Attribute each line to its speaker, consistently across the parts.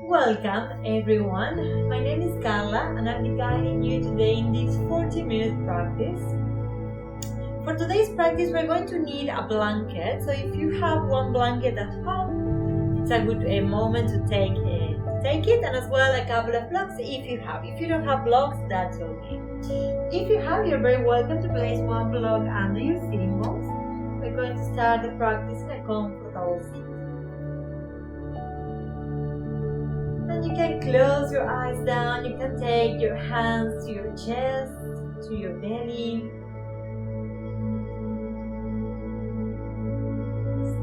Speaker 1: Welcome everyone, my name is Carla and I'll be guiding you today in this 40-minute practice. For today's practice we're going to need a blanket, so if you have one blanket at home, it's a good moment to take it, and as well a couple of blocks if you have. If you don't have blocks, that's okay. If you have, you're very welcome to place one block under your sitting bones. We're going to start the practice in a comfortable seat. And you can close your eyes down, you can take your hands to your chest, to your belly.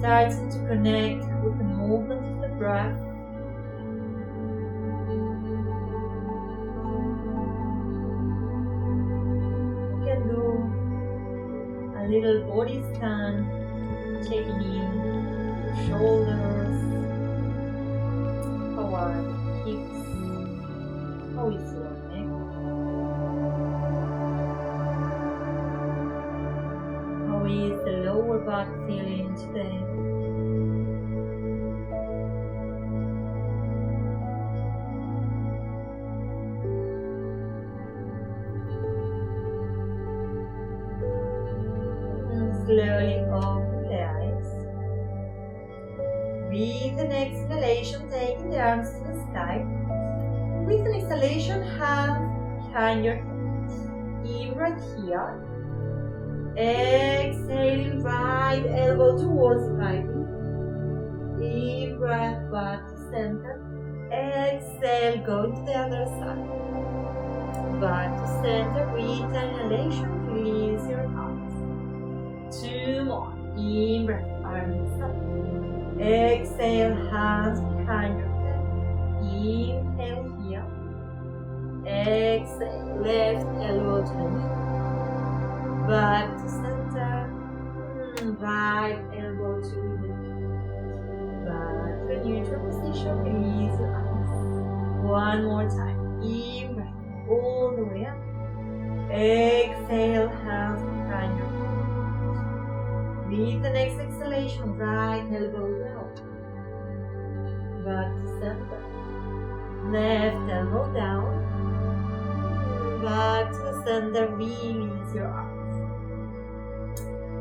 Speaker 1: Starting to connect with the movement of the breath. You can do a little body scan, checking in your shoulders. How are the hips? How is your neck? How is the lower back feeling today? And slowly open the eyes. With an exhalation, taking the arms to the sky. With an exhalation, hands behind your head. In breath here. Exhaling, right elbow towards the right knee. In breath back to center. Exhale, go to the other side. Back to center. With inhalation, release your arms. Two more. In breath, arms up. Exhale, hands behind your head. Inhale here. Exhale, left elbow to the knee. Back to center. Right elbow to the knee. Back to neutral position. Release your arms. One more time. In breath, all the way up. Exhale, hands behind your head. With the next exhalation, right elbow down. Back to center. Left elbow down. Back to the center. Release your arms.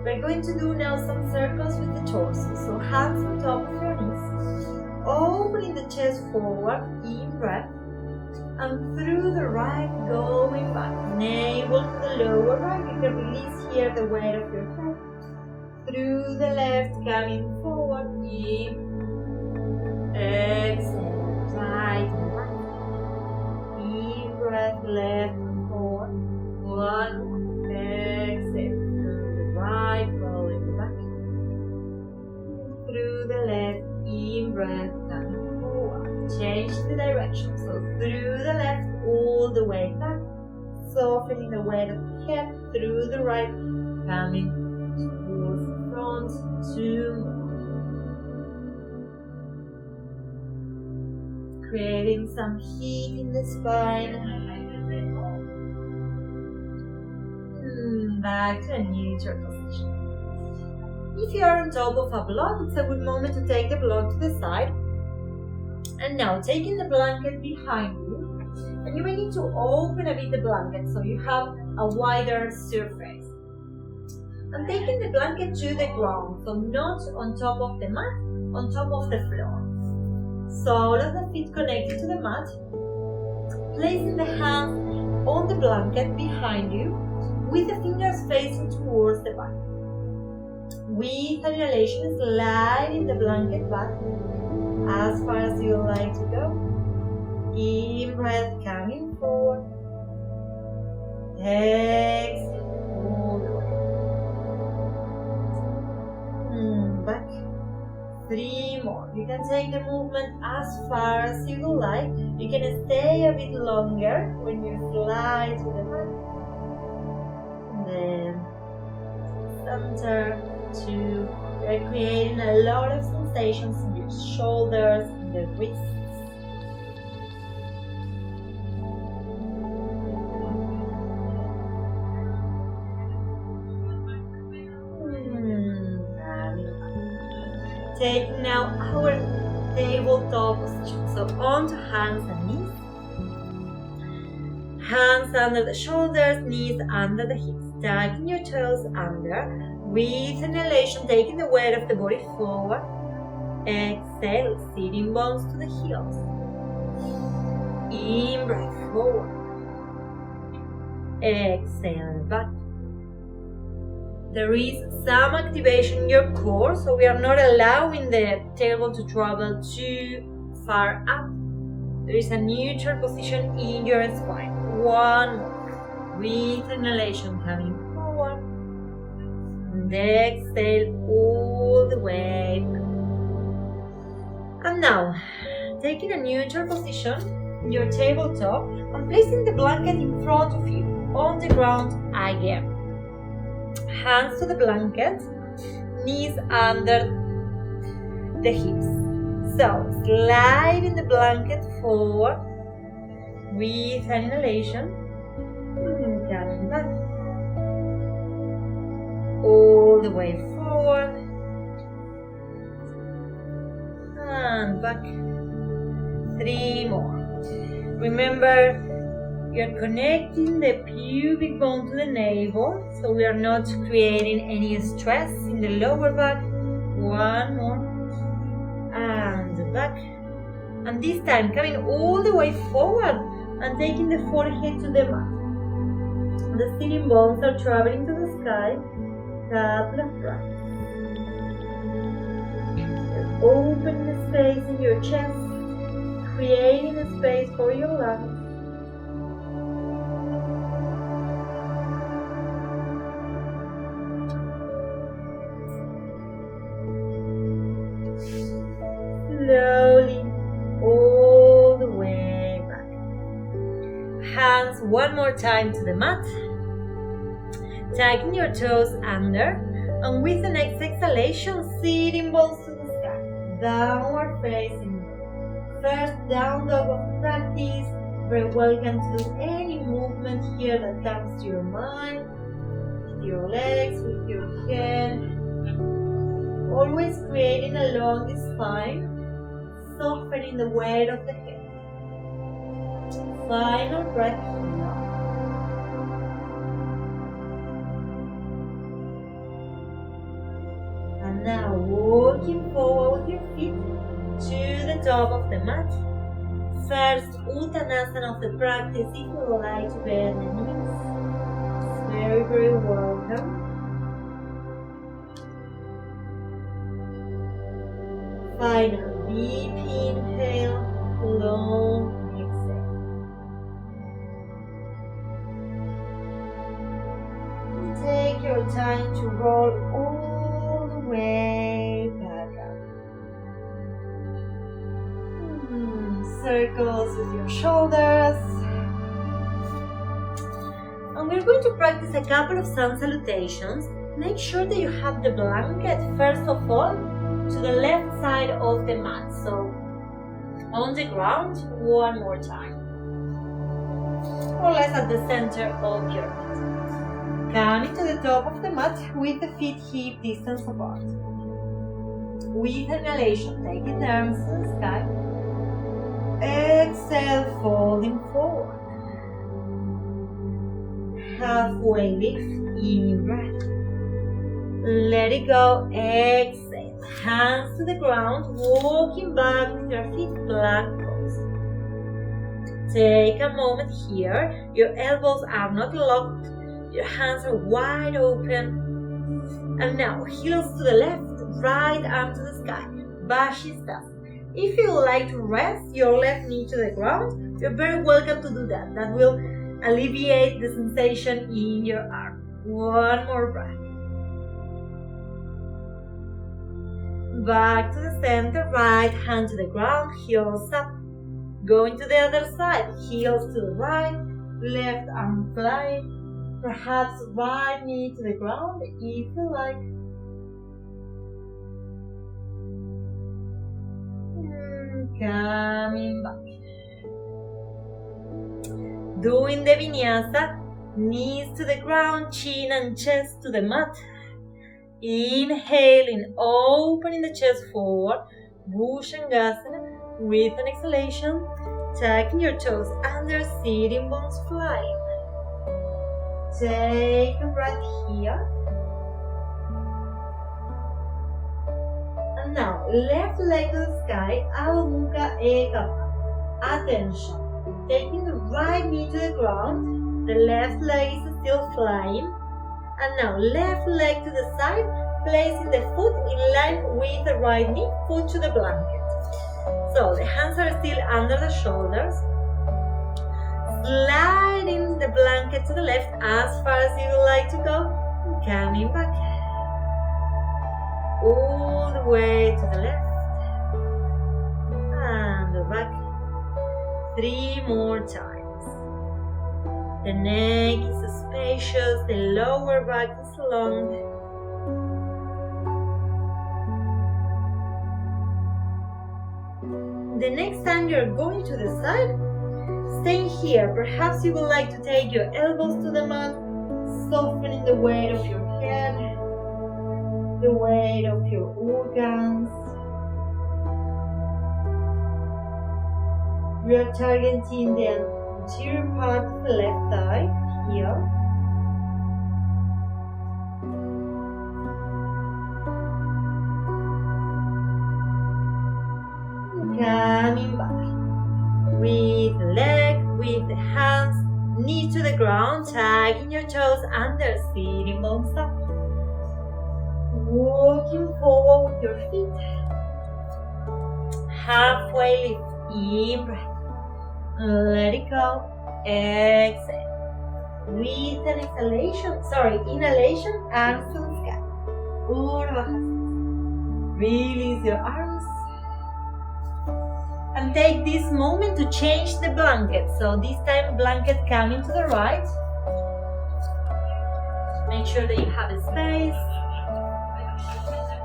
Speaker 1: We're going to do now some circles with the torso. So hands on top of your knees. Opening the chest forward. In breath. And through the right, going back. Navel to the lower right. You can release here the weight of your head. Through the left, coming forward. In. Exhale. Right and back. In breath, left and forward. One. Exhale. Through the right, going back. Through the left. In breath, coming forward. Change the direction. So through the left, all the way back. Softening the weight of the head. Through the right, coming towards the front. Two more. Creating some heat in the spine. Back to a neutral position. If you are on top of a block, it's a good moment to take the block to the side. And now taking the blanket behind you, and you may need to open a bit the blanket so you have a wider surface. And taking the blanket to the ground, so not on top of the mat, on top of the floor. Sole of the feet connected to the mat. Placing the hands on the blanket behind you, with the fingers facing towards the back. With inhalation, sliding the blanket back as far as you would like to go. In breath, coming forward. Exhale, all the way. Back. Three more. You can take the movement as far as you would like. You can stay a bit longer when you slide to the back. And then center, two. You're creating a lot of sensations in your shoulders and the wrists. Take now our tabletop position. So onto hands and knees. Hands under the shoulders, knees under the hips. Tucking your toes under. With inhalation, taking the weight of the body forward. Exhale, sitting bones to the heels. In breath forward. Exhale back. There is some activation in your core, so we are not allowing the tailbone to travel too far up. There is a neutral position in your spine. One more. With inhalation coming forward. And exhale all the way back. And now, taking a neutral position in your tabletop and placing the blanket in front of you on the ground again. Hands to the blanket, knees under the hips. So, sliding the blanket forward with an inhalation, coming back. All the way forward and back. 3 more. Remember, you're connecting the pubic bone to the navel, so we are not creating any stress in the lower back. 1 more. And back. And this time coming all the way forward and taking the forehead to the mat. The sitting bones are traveling to the sky. Couple of breaths. Open the space in your chest, creating a space for your lungs. Slowly, all the way back. Hands one more time to the mat. Tucking your toes under, and with the next exhalation, sitting bones to the sky. Downward facing. First down dog of practice. Very welcome to do any movement here that comes to your mind, with your legs, with your head. Always creating along the spine, softening the weight of the head. Final breath here. And now walking forward with your feet to the top of the mat. First Uttanasana of the practice, if you would like to bend the knees. It's very, very welcome. Final deep inhale, long exhale. Take your time to roll all the way back up. Circles with your shoulders. And we're going to practice a couple of sun salutations. Make sure that you have the blanket, first of all, to the left side of the mat. So, on the ground, one more time. Or less at the center of your mat. Coming to the top of the mat with the feet hip distance apart. With inhalation, taking the arms to the sky. Exhale, folding forward. Halfway lift, in breath. Let it go, exhale. Hands to the ground, walking back with your feet plank pose. Take a moment here. Your elbows are not locked. Your hands are wide open. And now, heels to the left, right arm to the sky. Vashisthana. If you would like to rest your left knee to the ground, you're very welcome to do that. That will alleviate the sensation in your arm. One more breath. Back to the center, right hand to the ground, heels up. Going to the other side, heels to the right, left arm flying. Perhaps right knee to the ground if you like. Coming back. Doing the vinyasa, knees to the ground, chin and chest to the mat. Inhaling, opening the chest forward, Bhujangasana. With an exhalation, tucking your toes under, sitting bones flying. Take a breath here. And now, left leg to the sky, Adho Mukha Ekapad. Attention. Taking the right knee to the ground, the left leg is still flying. And now, left leg to the side, placing the foot in line with the right knee, foot to the blanket. So, the hands are still under the shoulders. Sliding the blanket to the left as far as you would like to go. Coming back. All the way to the left. And back. 3 more times. The neck is spacious, the lower back is long. The next time you're going to the side, stay here. Perhaps you would like to take your elbows to the mat, softening the weight of your head, the weight of your organs. We are targeting the anterior part of the left thigh here. Coming back. With the leg, with the hands, knee to the ground, tagging your toes under, sitting bones up. Walking forward with your feet. Halfway lift. In breath. Let it go. Exhale. With an inhalation, arms to the sky. Urdhva. Release your arms. And take this moment to change the blanket. So this time, blanket coming to the right. Make sure that you have a space.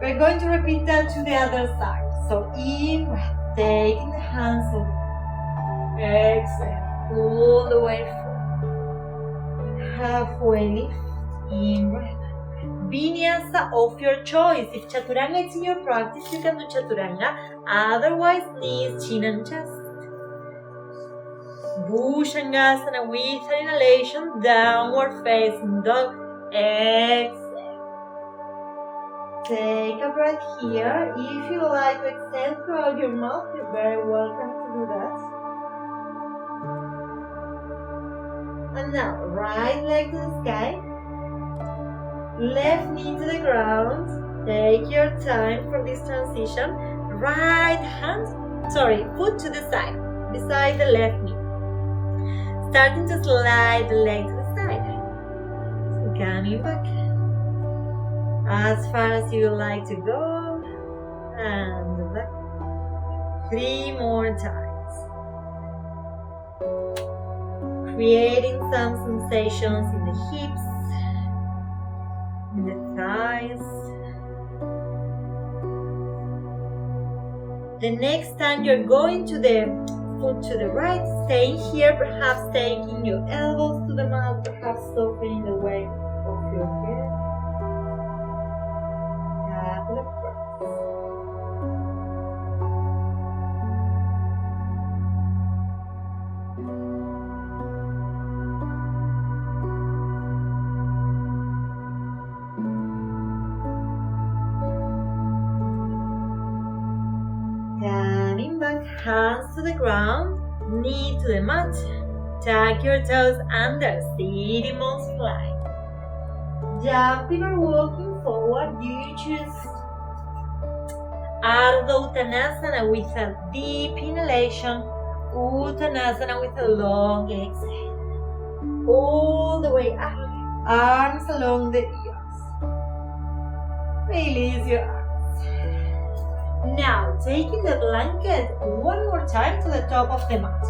Speaker 1: We're going to repeat that to the other side. So in breath. Taking the hands over. Exhale. All the way forward. Halfway lift. In breath. Vinyasa of your choice. If Chaturanga is in your practice, you can do Chaturanga. Otherwise, knees, chin and chest. Bhujangasana with an inhalation. Downward facing dog. Exhale. Take a breath here. If you like to exhale throughout your mouth, you're very welcome to do that. And now, right leg to the sky. Left knee to the ground. Take your time for this transition. Foot to the side, beside the left knee. Starting to slide the leg to the side. Coming back. As far as you like to go, and back. 3 more times. Creating some sensations in the hips, in the thighs. The next time you're going to the foot to the right, stay here, perhaps taking your elbows to the mat, perhaps softening the weight of your head. Coming back, hands to the ground, knee to the mat. Tuck your toes under, sitting bones fly. Jumping or walking forward, you choose. Ardha Uttanasana with a deep inhalation, Uttanasana with a long exhale. All the way up, arms along the ears. Release your arms. Now, taking the blanket one more time to the top of the mat,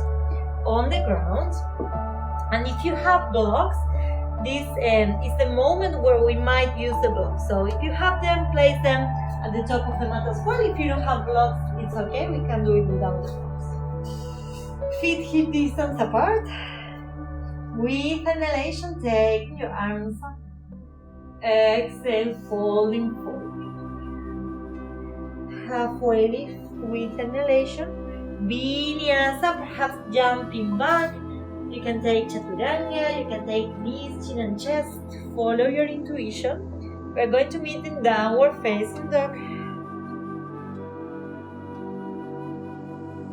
Speaker 1: on the ground. And if you have blocks, this is the moment where we might use the blocks. So if you have them, place them at the top of the mat as well. If you don't have blocks, it's okay. We can do it without the blocks. Feet hip distance apart. With an inhalation, take your arms up. Exhale, folding forward. Halfway lift with an inhalation. Vinyasa, perhaps jumping back. You can take chaturanga, you can take knees, chin and chest. Follow your intuition. We're going to meet in downward facing dog.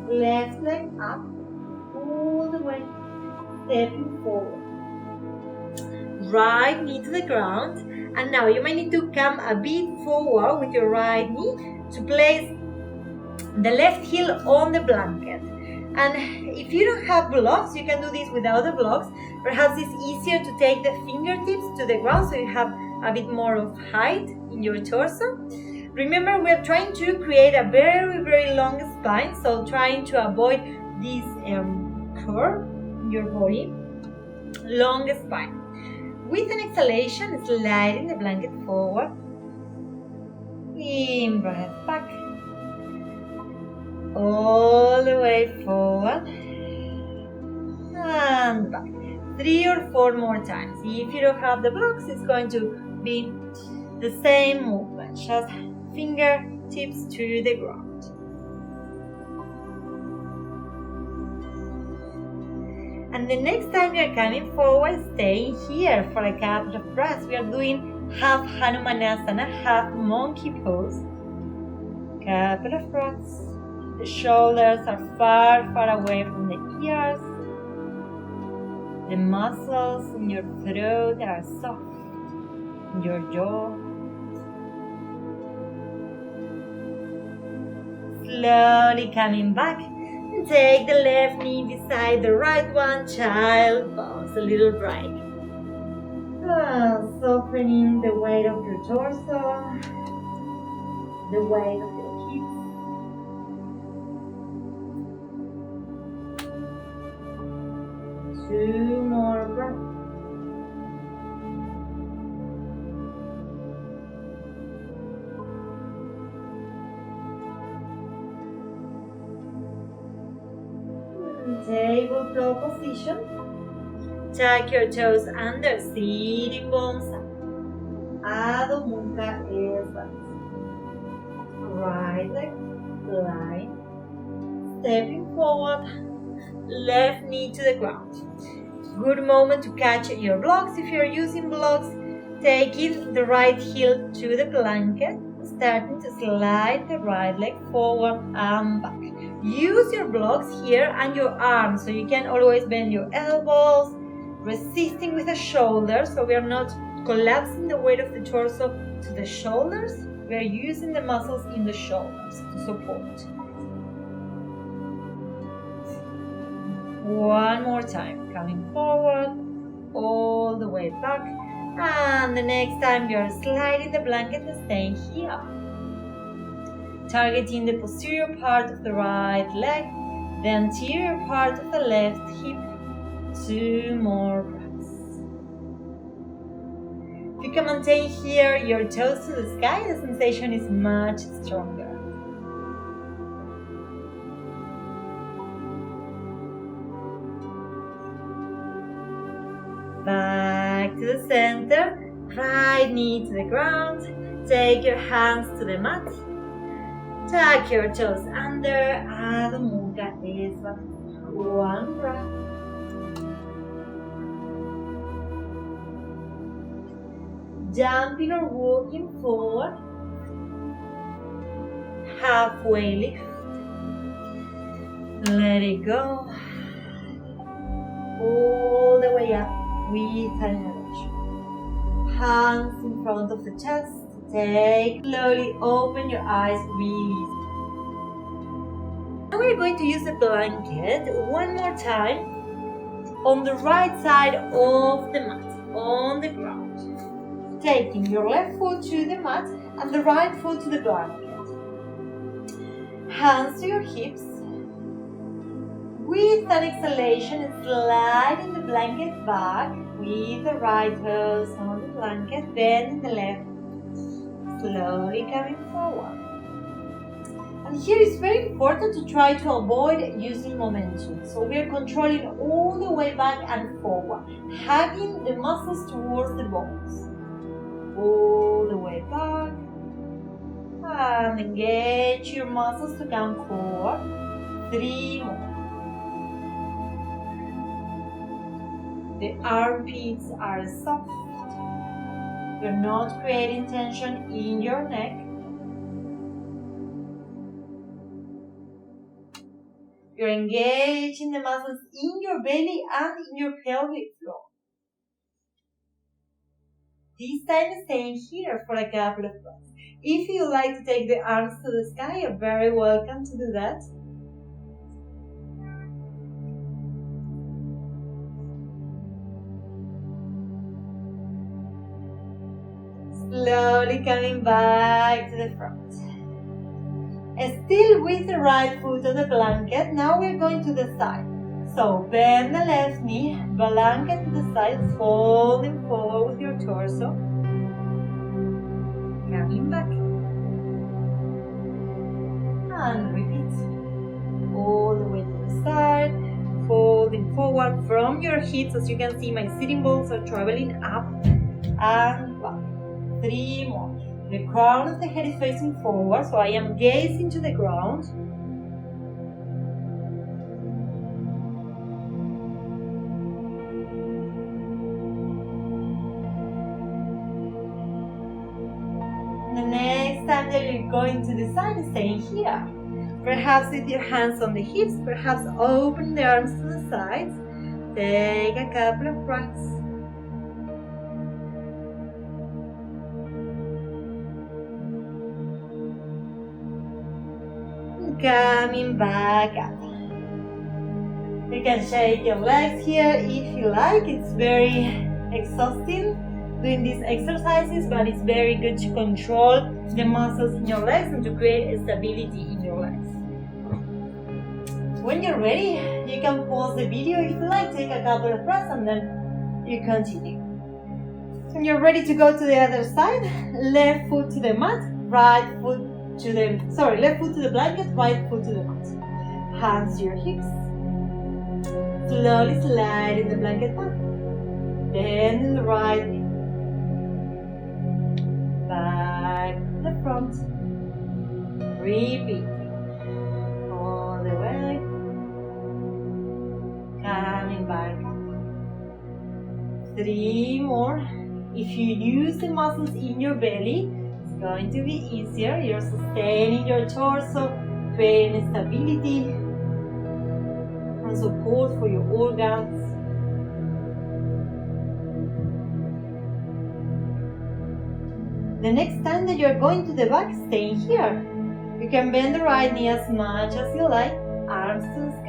Speaker 1: Left leg up, all the way, stepping forward. Right knee to the ground. And now you might need to come a bit forward with your right knee to place the left heel on the blanket. And if you don't have blocks, you can do this without the blocks. Perhaps it's easier to take the fingertips to the ground so you have a bit more of height in your torso. Remember, we're trying to create a very, very long spine, so trying to avoid this curve in your body. Long spine. With an exhalation, sliding the blanket forward. In breath back. All the way forward. And back. 3 or 4 more times. If you don't have the blocks, it's going to be the same movement. Just fingertips to the ground. And the next time you're coming forward, staying here for a couple of breaths. We are doing half Hanumanasana, half monkey pose. Couple of breaths. The shoulders are far, far away from the ears. The muscles in your throat are soft. In your jaw. Slowly coming back. Take the left knee beside the right one, child pose, a little break. Softening the weight of your torso, the weight of your hips. Two more breaths. Tabletop position. Tuck your toes under, sitting bones up. Adho Mukha Svanasana. Right leg, line. Stepping forward. Left knee to the ground. Good moment to catch your blocks. If you're using blocks, taking the right heel to the blanket. Starting to slide the right leg forward and back. Use your blocks here and your arms, so you can always bend your elbows, resisting with the shoulders, so we are not collapsing the weight of the torso to the shoulders. We are using the muscles in the shoulders to support. One more time, coming forward, all the way back. And the next time you are sliding the blanket and staying here. Targeting the posterior part of the right leg, the anterior part of the left hip. 2 more breaths. If you can maintain here your toes to the sky, the sensation is much stronger. Back to the center, right knee to the ground, take your hands to the mat, tuck your toes under, Adho Mukha Svanasana. One breath. Jumping or walking forward, halfway lift, let it go, all the way up. With an inhalation. Hands in front of the chest. Take slowly, open your eyes, release. Now we're going to use the blanket one more time on the right side of the mat, on the ground. Taking your left foot to the mat and the right foot to the blanket. Hands to your hips. With an exhalation, sliding the blanket back with the right toes on the blanket, bending the left, slowly coming forward. And here it's very important to try to avoid using momentum. So we are controlling all the way back and forward, hugging the muscles towards the bones. All the way back. And engage your muscles to come forward. 3 more. The armpits are soft. You're not creating tension in your neck. You're engaging the muscles in your belly and in your pelvic floor. This time staying here for a couple of breaths. If you like to take the arms to the sky, you're very welcome to do that. Slowly coming back to the front. Still with the right foot on the blanket, now we're going to the side. So bend the left knee, blanket to the side, folding forward with your torso. Coming back. And repeat. All the way to the side, folding forward from your hips. As you can see, my sitting bones are traveling up and back. 3 more. The crown of the head is facing forward, so I am gazing to the ground. The next time that you're going to the side, staying here. Perhaps with your hands on the hips, perhaps open the arms to the sides. Take a couple of breaths. Coming back up. You can shake your legs here if you like. It's very exhausting doing these exercises, but it's very good to control the muscles in your legs and to create stability in your legs. When you're ready, you can pause the video if you like, take a couple of breaths, and then you continue. When you're ready to go to the other side, left foot to the mat, left foot to the blanket, right foot to the mat. Hands to your hips. Slowly slide in the blanket back. Bend the right knee. Back to the front. Repeat. All the way. Coming back up. 3 more. If you use the muscles in your belly, going to be easier. You're sustaining your torso, creating stability and support for your organs. The next time that you're going to the back, staying here. You can bend the right knee as much as you like, arms to the sky.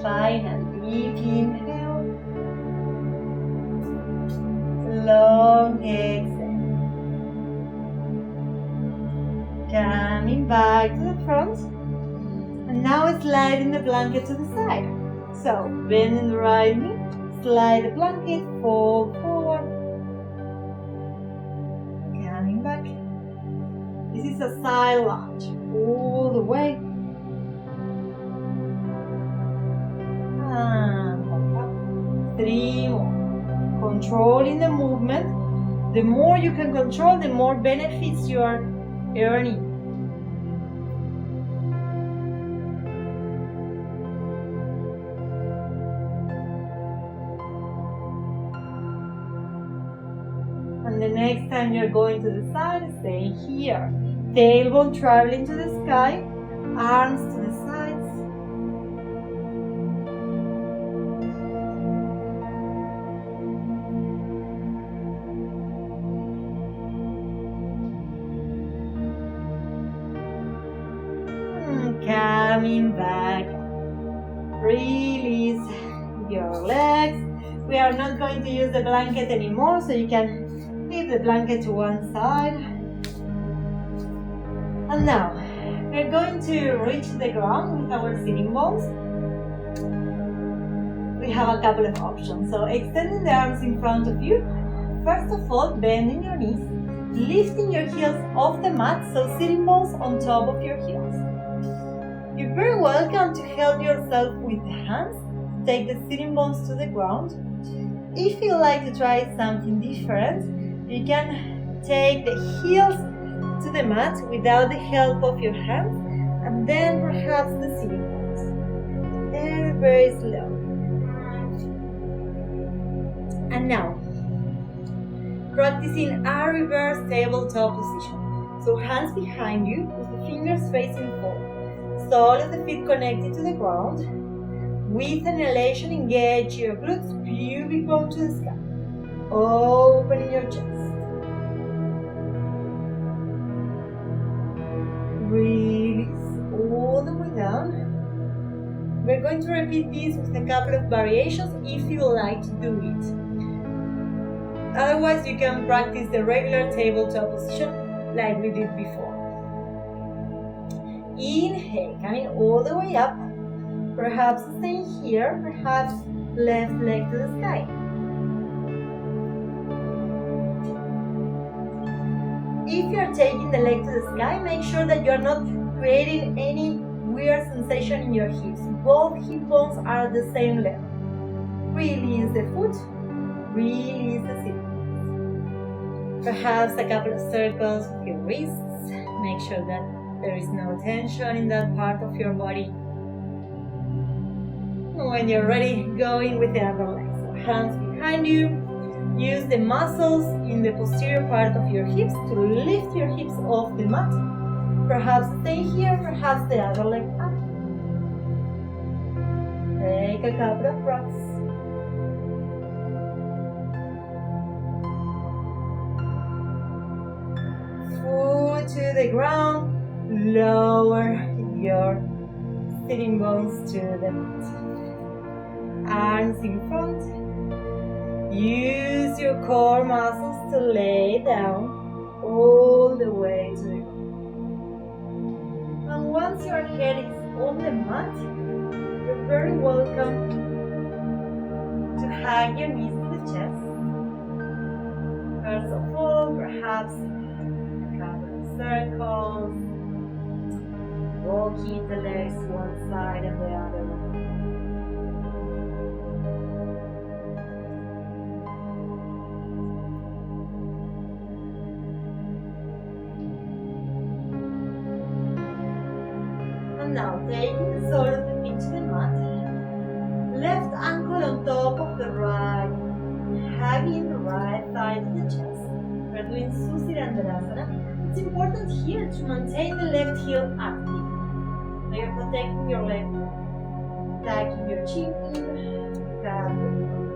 Speaker 1: Final deep inhale, long exhale. Coming back to the front, and now sliding the blanket to the side. So bending the right knee, slide the blanket, fold forward, coming back. This is a side lunge, all the way. And back up. 3 more. Controlling the movement. The more you can control, the more benefits you are earning. And the next time you're going to the side, stay here. Tailbone traveling to the sky, arms to the sides. Coming back, release your legs. We are not going to use the blanket anymore, so you can leave the blanket to one side. And now, we're going to reach the ground with our sitting bones. We have a couple of options. So extending the arms in front of you. First of all, bending your knees, lifting your heels off the mat, so sitting bones on top of your heels. You're very welcome to help yourself with the hands. Take the sitting bones to the ground. If you like to try something different, You can take the heels to the mat without the help of your hands, and then perhaps the sitting bones. Very, very slow. And now, practicing a reverse tabletop position. So hands behind you with the fingers facing forward. Soles of the feet connected to the ground. With an elevation, engage your glutes, pubic bone to the sky. Opening your chest. Release all the way down. We're going to repeat this with a couple of variations if you like to do it. Otherwise, you can practice the regular tabletop position like we did before. Inhale, coming all the way up. Perhaps staying here, perhaps left leg to the sky. If you are taking the leg to the sky, make sure that you are not creating any weird sensation in your hips. Both hip bones are at the same level. Release the foot, release the sit. Perhaps a couple of circles with your wrists. Make sure that there is no tension in that part of your body. When you're ready, go in with the other leg. So hands behind you. Use the muscles in the posterior part of your hips to lift your hips off the mat. Perhaps stay here, perhaps the other leg up. Take a couple of breaths. Foot to the ground. Lower your sitting bones to the mat. Arms in front. Use your core muscles to lay down all the way to the ground. And once your head is on the mat, you're very welcome to hug your knees to the chest. First of all, perhaps a couple of circles, walking the legs one side and the other. Now taking the sole of the feet to the mat, left ankle on top of the right, hugging the right thigh to the chest. We're doing Susirandarasana. It's important here to maintain the left heel active. So you're protecting your left leg, tucking your chin in, grab your hands.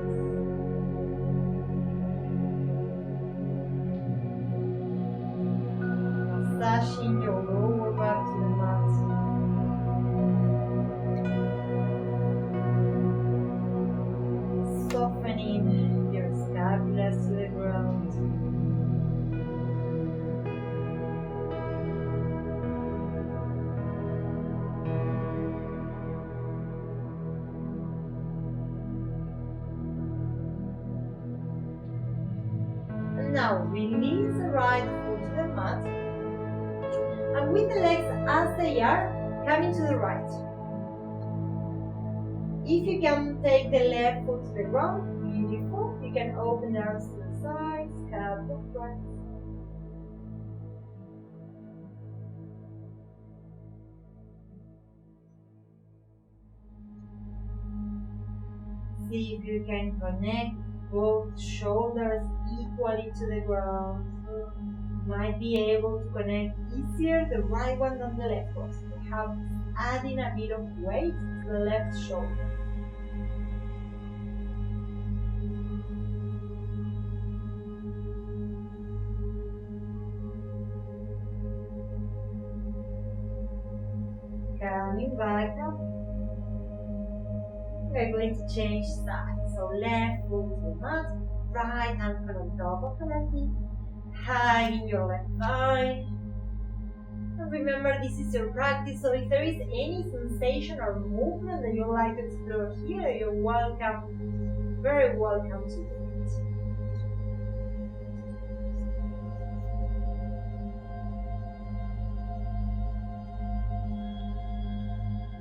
Speaker 1: Massaging your lower back to the mat. Softening your scapula to the ground. And now release the right foot to the mat. And with the legs as they are, coming to the right. If you can take the left foot to the ground, beautiful. You can open the arms to the sides, couple of breaths. See if you can connect both shoulders equally to the ground. You might be able to connect easier the right one than the left one. So perhaps adding a bit of weight to the left shoulder. Coming back up. We're going to change sides. So left foot to the mat, right ankle on top of the left knee, hugging your left thigh. And remember, this is your practice, so if there is any sensation or movement that you'd like to explore here, you're welcome, very welcome to do it.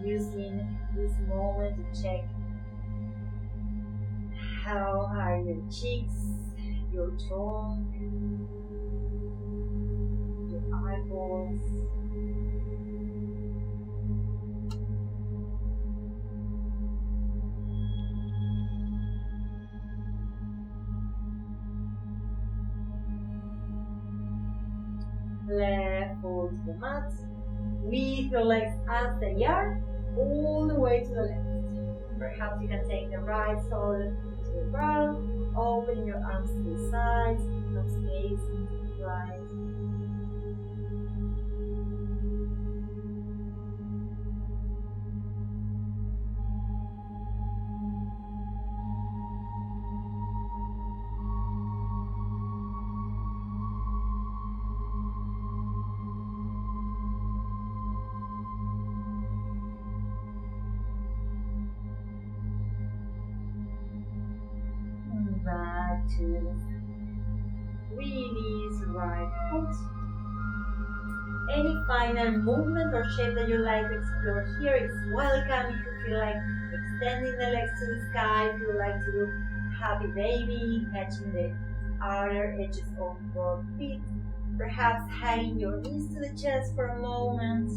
Speaker 1: Using this moment to check how are your cheeks, your trunk, your eyeballs. Left foot to the mat, with your legs as they are, all the way to the left. Perhaps you can take the right shoulder to the ground, open your arms to the sides, arms facing to the right. Back to release right foot. Any final movement or shape that you like to explore here is welcome. If you feel like extending the legs to the sky, if you like to do happy baby, catching the outer edges of both feet, perhaps hugging your knees to the chest for a moment.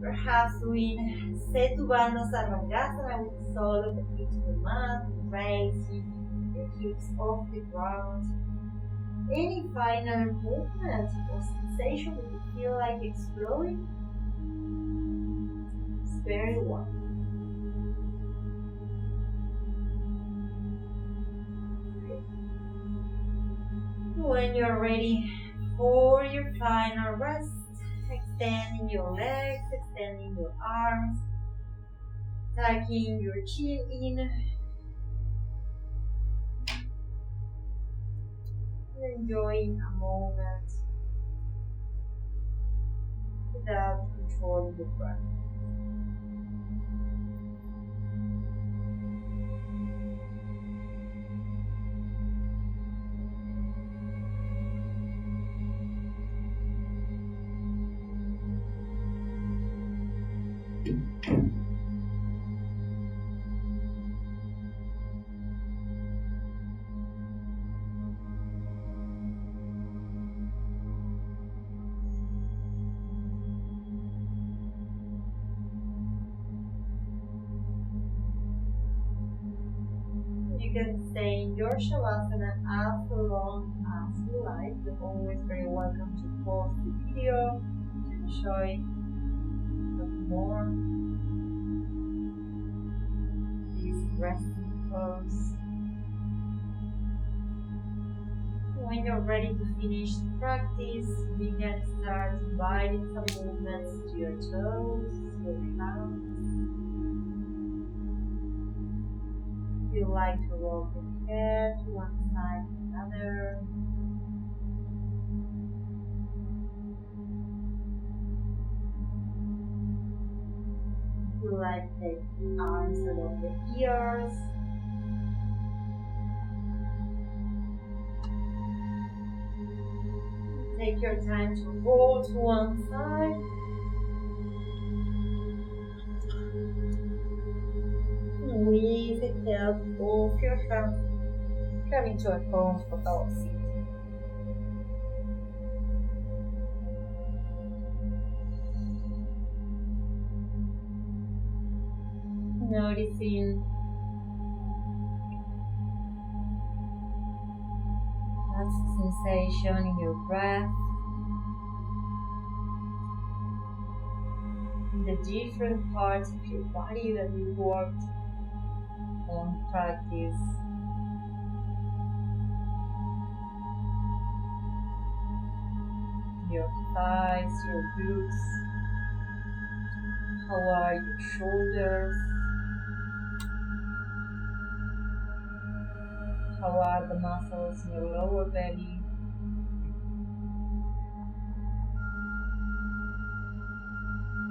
Speaker 1: Perhaps doing Setu Bandha Sarvangasana with the sole of the feet to the mat, raising your hips off the ground. Any final movement or sensation that you feel like exploring is very welcome. When you're ready for your final rest, extending your legs, extending your arms, tucking your chin in, enjoying a moment without controlling the breath. You can stay in your Shavasana as long as you like. You're always very welcome to pause the video to enjoy more this resting pose. When you're ready to finish the practice, you can start inviting some movements to your toes, your hands. If you like to roll your hair to one side to another. If you like to take the arms along the ears. Take your time to roll to one side. With the help of your hands, come into a comfortable seat. Noticing that sensation in your breath, in the different parts of your body that you worked on practice. Your thighs, your glutes. How are your shoulders? How are the muscles in your lower belly?